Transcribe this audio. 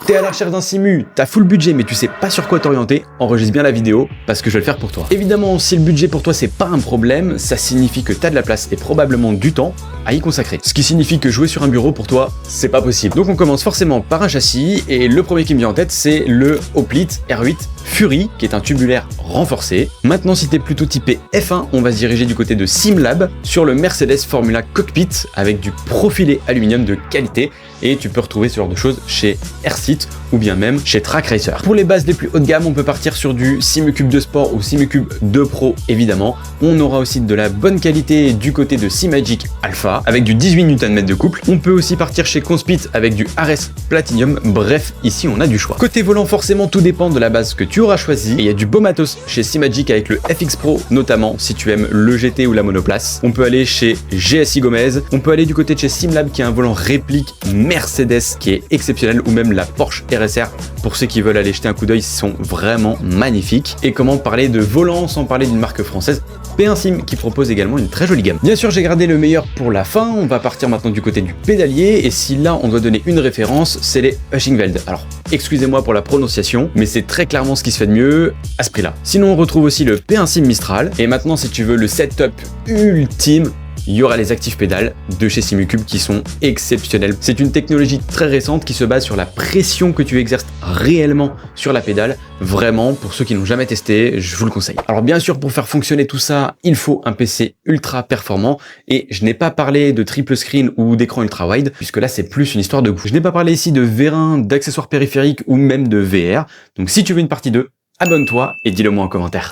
T'es à la recherche d'un simu, t'as full budget mais tu sais pas sur quoi t'orienter, enregistre bien la vidéo parce que je vais le faire pour toi. Évidemment, si le budget pour toi c'est pas un problème, ça signifie que t'as de la place et probablement du temps à y consacrer. Ce qui signifie que jouer sur un bureau pour toi, c'est pas possible. Donc on commence forcément par un châssis et le premier qui me vient en tête c'est le Hoplite R8 Fury qui est un tubulaire renforcé. Maintenant si t'es plutôt typé F1, on va se diriger du côté de Simlab sur le Mercedes Formula Cockpit avec du profilé aluminium de qualité et tu peux retrouver ce genre de choses chez Airseat ou bien même chez Track Racer. Pour les bases les plus haut de gamme, on peut partir sur du Simucube 2 Sport ou Simucube 2 Pro évidemment. On aura aussi de la bonne qualité du côté de Simagic Alpha avec du 18 Nm de couple. On peut aussi partir chez Conspit avec du RS Platinum. Bref, ici on a du choix. Côté volant, forcément tout dépend de la base que tu auras choisi. Et il y a du beau matos chez Simagic avec le FX Pro notamment si tu aimes le GT ou la monoplace. On peut aller chez GSI Gomez. On peut aller du côté de chez Simlab qui a un volant réplique Mercedes qui est exceptionnel ou même la Porsche RSR pour ceux qui veulent aller jeter un coup d'œil, ils sont vraiment magnifiques. Et comment parler de volant sans parler d'une marque française, P1 Sim qui propose également une très jolie gamme. Bien sûr j'ai gardé le meilleur pour la fin, on va partir maintenant du côté du pédalier et si là on doit donner une référence, c'est les Hushingveld. Alors excusez-moi pour la prononciation, mais c'est très clairement ce qui se fait de mieux à ce prix-là. Sinon on retrouve aussi le P1 Sim Mistral et maintenant si tu veux le setup ultime, il y aura les actifs pédales de chez Simucube qui sont exceptionnels. C'est une technologie très récente qui se base sur la pression que tu exerces réellement sur la pédale. Vraiment, pour ceux qui n'ont jamais testé, je vous le conseille. Alors bien sûr, pour faire fonctionner tout ça, il faut un PC ultra performant et je n'ai pas parlé de triple screen ou d'écran ultra wide puisque là c'est plus une histoire de goût. Je n'ai pas parlé ici de vérin, d'accessoires périphériques ou même de VR. Donc si tu veux une partie 2, abonne-toi et dis-le moi en commentaire.